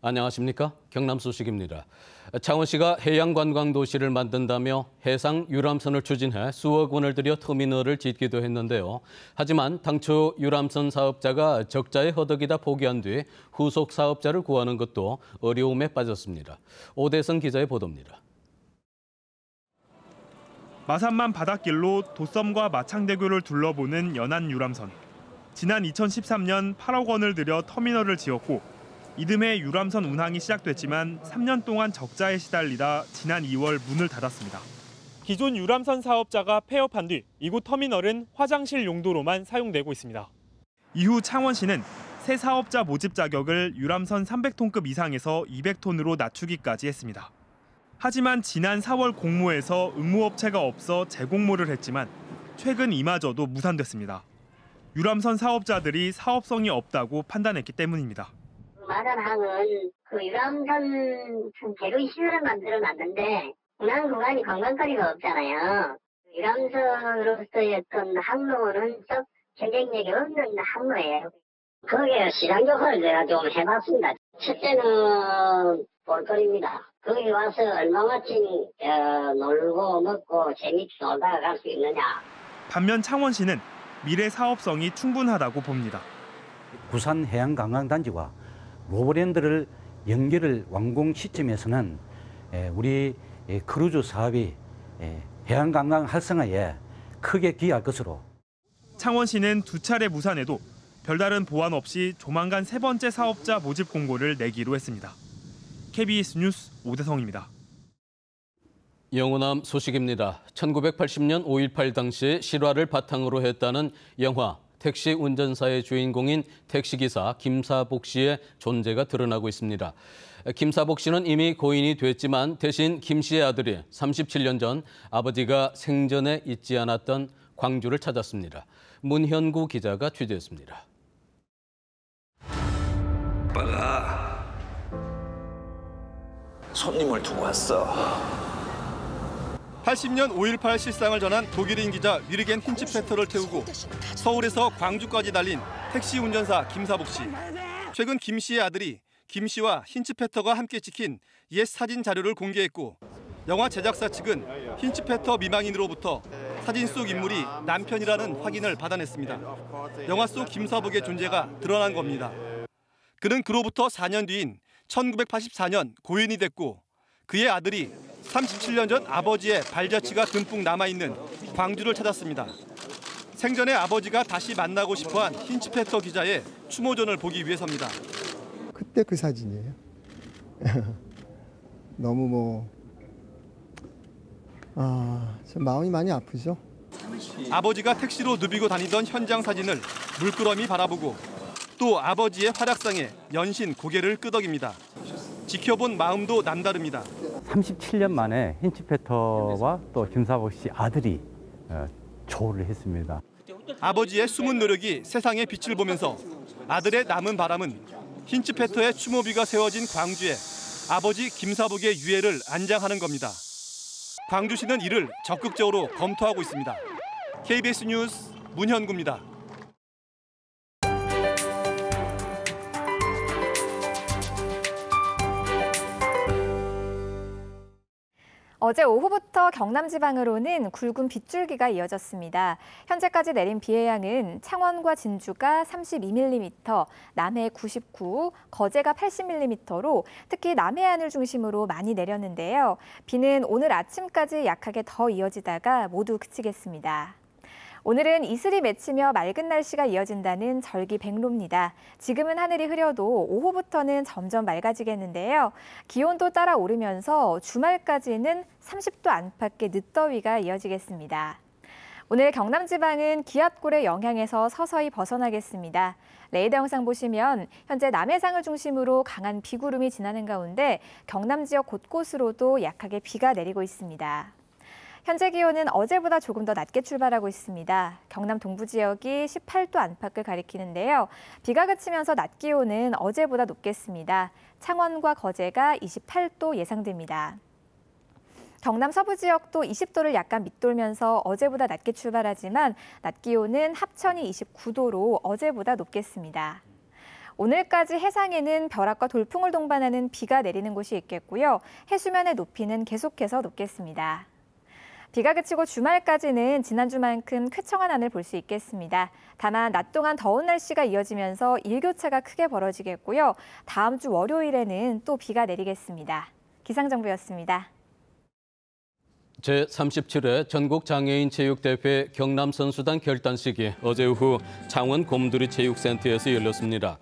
안녕하십니까? 경남 소식입니다. 창원시가 해양관광도시를 만든다며 해상 유람선을 추진해 수억 원을 들여 터미널을 짓기도 했는데요. 하지만 당초 유람선 사업자가 적자에 허덕이다 포기한 뒤 후속 사업자를 구하는 것도 어려움에 빠졌습니다. 오대성 기자의 보도입니다. 마산만 바닷길로 도섬과 마창대교를 둘러보는 연안 유람선. 지난 2013년 8억 원을 들여 터미널을 지었고 이듬해 유람선 운항이 시작됐지만 3년 동안 적자에 시달리다 지난 2월 문을 닫았습니다. 기존 유람선 사업자가 폐업한 뒤 이곳 터미널은 화장실 용도로만 사용되고 있습니다. 이후 창원시는 새 사업자 모집 자격을 유람선 300톤급 이상에서 200톤으로 낮추기까지 했습니다. 하지만 지난 4월 공모에서 응모업체가 없어 재공모를 했지만 최근 이마저도 무산됐습니다. 유람선 사업자들이 사업성이 없다고 판단했기 때문입니다. 마산항은 유람선 대로 시설을 만들어놨는데 운항 구간이 관광거리가 없잖아요. 유람선으로서의 어떤 항로는 썩 경쟁력이 없는 항로예요. 거기에 시장 조사를 제가 좀 해봤습니다. 첫째는 볼거리입니다. 거기 와서 얼마만큼 놀고 먹고 재밌게 놀다가 갈 수 있느냐. 반면 창원시는 미래 사업성이 충분하다고 봅니다. 부산 해양관광단지와 로브랜드를 연결을 완공 시점에서는 우리 크루즈 사업이 해양관광 활성화에 크게 기여할 것으로. 창원시는 2차례 무산해도 별다른 보완 없이 조만간 3번째 사업자 모집 공고를 내기로 했습니다. KBS 뉴스 오대성입니다. 영호남 소식입니다. 1980년 5.18 당시 실화를 바탕으로 했다는 영화 택시 운전사의 주인공인 택시기사 김사복 씨의 존재가 드러나고 있습니다. 김사복 씨는 이미 고인이 됐지만 대신 김 씨의 아들이 37년 전 아버지가 생전에 잊지 않았던 광주를 찾았습니다. 문현구 기자가 취재했습니다. 오빠가 손님을 두고 왔어. 80년 5.18 실상을 전한 독일인 기자 위르겐 힌츠페터를 태우고 서울에서 광주까지 달린 택시 운전사 김사복 씨. 최근 김 씨의 아들이 김 씨와 힌츠페터가 함께 찍힌 옛 사진 자료를 공개했고 영화 제작사 측은 힌츠페터 미망인으로부터 사진 속 인물이 남편이라는 확인을 받아냈습니다. 영화 속 김사복의 존재가 드러난 겁니다. 그는 그로부터 4년 뒤인 1984년 고인이 됐고 그의 아들이 37년 전 아버지의 발자취가 듬뿍 남아있는 광주를 찾았습니다. 생전에 아버지가 다시 만나고 싶어한 힌츠페터 기자의 추모전을 보기 위해서입니다. 그때 그 사진이에요. 너무 참 마음이 많이 아프죠. 아버지가 택시로 누비고 다니던 현장 사진을 물끄러미 바라보고 또 아버지의 활약상에 연신 고개를 끄덕입니다. 지켜본 마음도 남다릅니다. 37년 만에 힌츠페터와 또 김사복 씨 아들이 조를 했습니다. 아버지의 숨은 노력이 세상의 빛을 보면서 아들의 남은 바람은 힌츠페터의 추모비가 세워진 광주에 아버지 김사복의 유해를 안장하는 겁니다. 광주시는 이를 적극적으로 검토하고 있습니다. KBS 뉴스 문현구입니다. 어제 오후부터 경남 지방으로는 굵은 빗줄기가 이어졌습니다. 현재까지 내린 비의 양은 창원과 진주가 32mm, 남해 99, 거제가 80mm로 특히 남해안을 중심으로 많이 내렸는데요. 비는 오늘 아침까지 약하게 더 이어지다가 모두 그치겠습니다. 오늘은 이슬이 맺히며 맑은 날씨가 이어진다는 절기백로입니다. 지금은 하늘이 흐려도 오후부터는 점점 맑아지겠는데요. 기온도 따라 오르면서 주말까지는 30도 안팎의 늦더위가 이어지겠습니다. 오늘 경남 지방은 기압골의 영향에서 서서히 벗어나겠습니다. 레이더 영상 보시면 현재 남해상을 중심으로 강한 비구름이 지나는 가운데 경남 지역 곳곳으로도 약하게 비가 내리고 있습니다. 현재 기온은 어제보다 조금 더 낮게 출발하고 있습니다. 경남 동부 지역이 18도 안팎을 가리키는데요. 비가 그치면서 낮 기온은 어제보다 높겠습니다. 창원과 거제가 28도 예상됩니다. 경남 서부 지역도 20도를 약간 밑돌면서 어제보다 낮게 출발하지만 낮 기온은 합천이 29도로 어제보다 높겠습니다. 오늘까지 해상에는 벼락과 돌풍을 동반하는 비가 내리는 곳이 있겠고요. 해수면의 높이는 계속해서 높겠습니다. 비가 그치고 주말까지는 지난주만큼 쾌청한 하늘 볼 수 있겠습니다. 다만 낮 동안 더운 날씨가 이어지면서 일교차가 크게 벌어지겠고요. 다음 주 월요일에는 또 비가 내리겠습니다. 기상정보였습니다. 제37회 전국장애인체육대회 경남선수단 결단식이 어제 오후 창원 곰두리 체육센터에서 열렸습니다.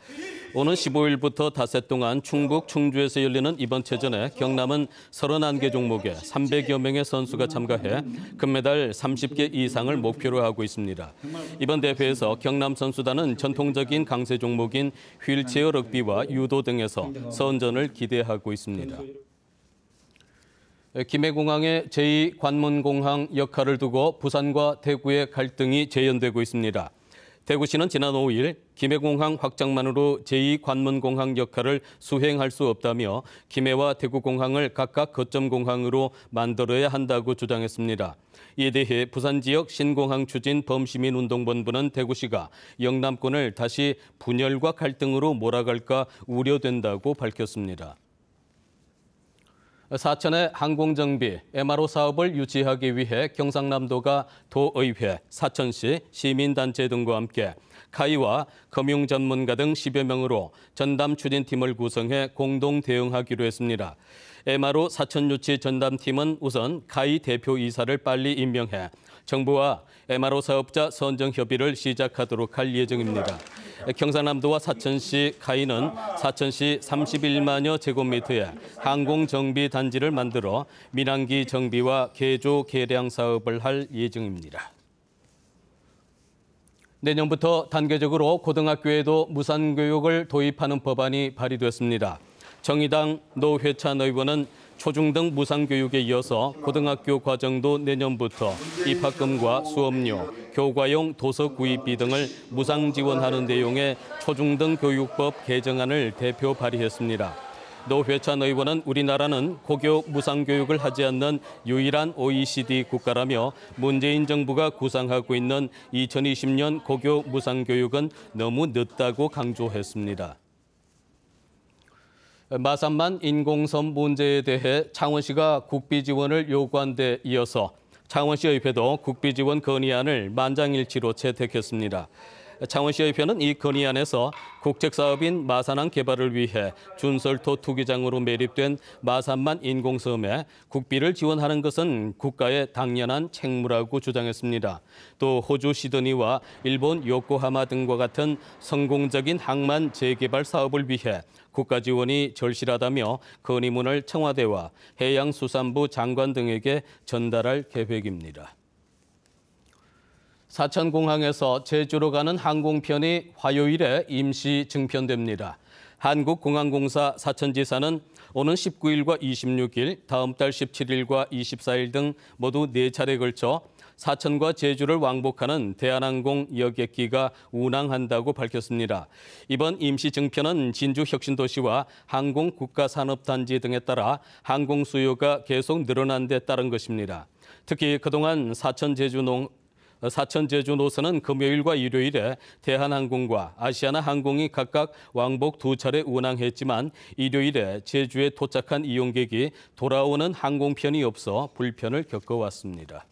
오는 15일부터 닷새 동안 충북 충주에서 열리는 이번 체전에 경남은 31개 종목에 300여 명의 선수가 참가해 금메달 30개 이상을 목표로 하고 있습니다. 이번 대회에서 경남 선수단은 전통적인 강세 종목인 휠체어 럭비와 유도 등에서 선전을 기대하고 있습니다. 김해공항의 제2관문공항 역할을 두고 부산과 대구의 갈등이 재현되고 있습니다. 대구시는 지난 5일 김해공항 확장만으로 제2관문공항 역할을 수행할 수 없다며 김해와 대구공항을 각각 거점공항으로 만들어야 한다고 주장했습니다. 이에 대해 부산 지역 신공항 추진 범시민운동본부는 대구시가 영남권을 다시 분열과 갈등으로 몰아갈까 우려된다고 밝혔습니다. 사천의 항공정비, MRO 사업을 유치하기 위해 경상남도가 도의회, 사천시, 시민단체 등과 함께 카이와 금융전문가 등 10여 명으로 전담 추진팀을 구성해 공동 대응하기로 했습니다. MRO 사천유치 전담팀은 우선 카이 대표이사를 빨리 임명해 정부와 MRO 사업자 선정 협의를 시작하도록 할 예정입니다. 경상남도와 사천시 카이는 사천시 31만여 제곱미터의 항공정비 단지를 만들어 민항기 정비와 개조 개량 사업을 할 예정입니다. 내년부터 단계적으로 고등학교에도 무상교육을 도입하는 법안이 발의됐습니다. 정의당 노회찬 의원은 초중등 무상교육에 이어서 고등학교 과정도 내년부터 입학금과 수업료, 교과용 도서 구입비 등을 무상 지원하는 내용의 초중등 교육법 개정안을 대표 발의했습니다. 노회찬 의원은 우리나라는 고교 무상교육을 하지 않는 유일한 OECD 국가라며 문재인 정부가 구상하고 있는 2020년 고교 무상교육은 너무 늦다고 강조했습니다. 마산만 인공섬 문제에 대해 창원시가 국비 지원을 요구한 데 이어서 창원시의회도 국비 지원 건의안을 만장일치로 채택했습니다. 창원시의회는 이 건의안에서 국책사업인 마산항 개발을 위해 준설토 투기장으로 매립된 마산만 인공섬에 국비를 지원하는 것은 국가의 당연한 책무라고 주장했습니다. 또 호주 시드니와 일본 요코하마 등과 같은 성공적인 항만 재개발 사업을 위해 국가 지원이 절실하다며 건의문을 청와대와 해양수산부 장관 등에게 전달할 계획입니다. 사천공항에서 제주로 가는 항공편이 화요일에 임시 증편됩니다. 한국공항공사 사천지사는 오는 19일과 26일, 다음 달 17일과 24일 등 모두 4차례에 걸쳐 사천과 제주를 왕복하는 대한항공 여객기가 운항한다고 밝혔습니다. 이번 임시 증편은 진주혁신도시와 항공국가산업단지 등에 따라 항공 수요가 계속 늘어난 데 따른 것입니다. 특히 그동안 사천 제주 노선은 금요일과 일요일에 대한항공과 아시아나항공이 각각 왕복 2차례 운항했지만 일요일에 제주에 도착한 이용객이 돌아오는 항공편이 없어 불편을 겪어왔습니다.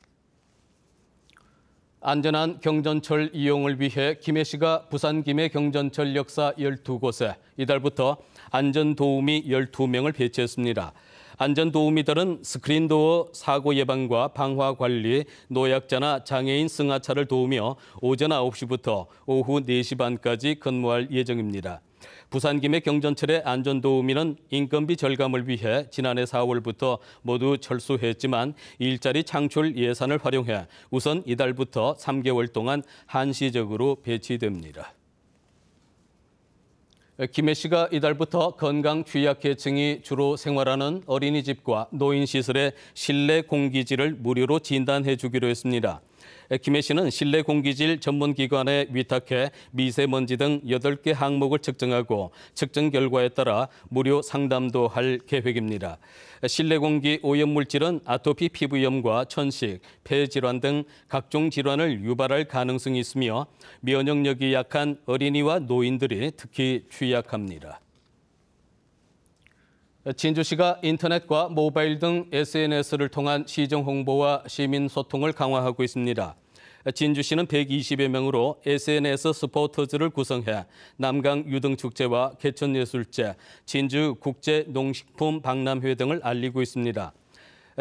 안전한 경전철 이용을 위해 김해시가 부산 김해 경전철 역사 12곳에 이달부터 안전도우미 12명을 배치했습니다. 안전도우미들은 스크린도어 사고 예방과 방화 관리, 노약자나 장애인 승하차를 도우며 오전 9시부터 오후 4시 반까지 근무할 예정입니다. 부산 김해 경전철의 안전도우미는 인건비 절감을 위해 지난해 4월부터 모두 철수했지만 일자리 창출 예산을 활용해 우선 이달부터 3개월 동안 한시적으로 배치됩니다. 김해시가 이달부터 건강 취약계층이 주로 생활하는 어린이집과 노인시설의 실내 공기질을 무료로 진단해 주기로 했습니다. 김해 씨는 실내 공기질 전문기관에 위탁해 미세먼지 등 8개 항목을 측정하고 측정 결과에 따라 무료 상담도 할 계획입니다. 실내 공기 오염 물질은 아토피 피부염과 천식, 폐질환 등 각종 질환을 유발할 가능성이 있으며 면역력이 약한 어린이와 노인들이 특히 취약합니다. 진주시가 인터넷과 모바일 등 SNS를 통한 시정 홍보와 시민 소통을 강화하고 있습니다. 진주시는 120여 명으로 SNS 스포터즈를 구성해 남강 유등축제와 개천예술제, 진주국제농식품 박람회 등을 알리고 있습니다.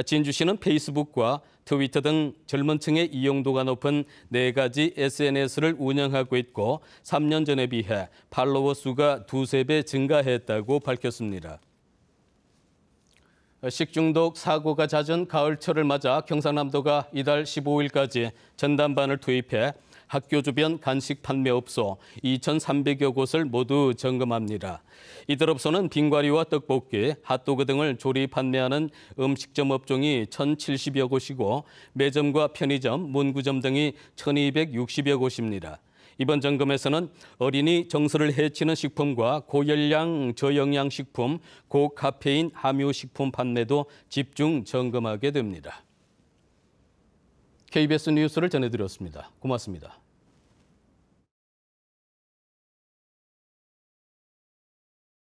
진주시는 페이스북과 트위터 등 젊은 층의 이용도가 높은 4가지 SNS를 운영하고 있고 3년 전에 비해 팔로워 수가 2~3배 증가했다고 밝혔습니다. 식중독 사고가 잦은 가을철을 맞아 경상남도가 이달 15일까지 전담반을 투입해 학교 주변 간식 판매업소 2,300여 곳을 모두 점검합니다. 이들 업소는 빙과리와 떡볶이, 핫도그 등을 조리 판매하는 음식점 업종이 1,070여 곳이고 매점과 편의점, 문구점 등이 1,260여 곳입니다. 이번 점검에서는 어린이 정서를 해치는 식품과 고열량 저영양 식품, 고카페인 함유 식품 판매도 집중 점검하게 됩니다. KBS 뉴스를 전해드렸습니다. 고맙습니다.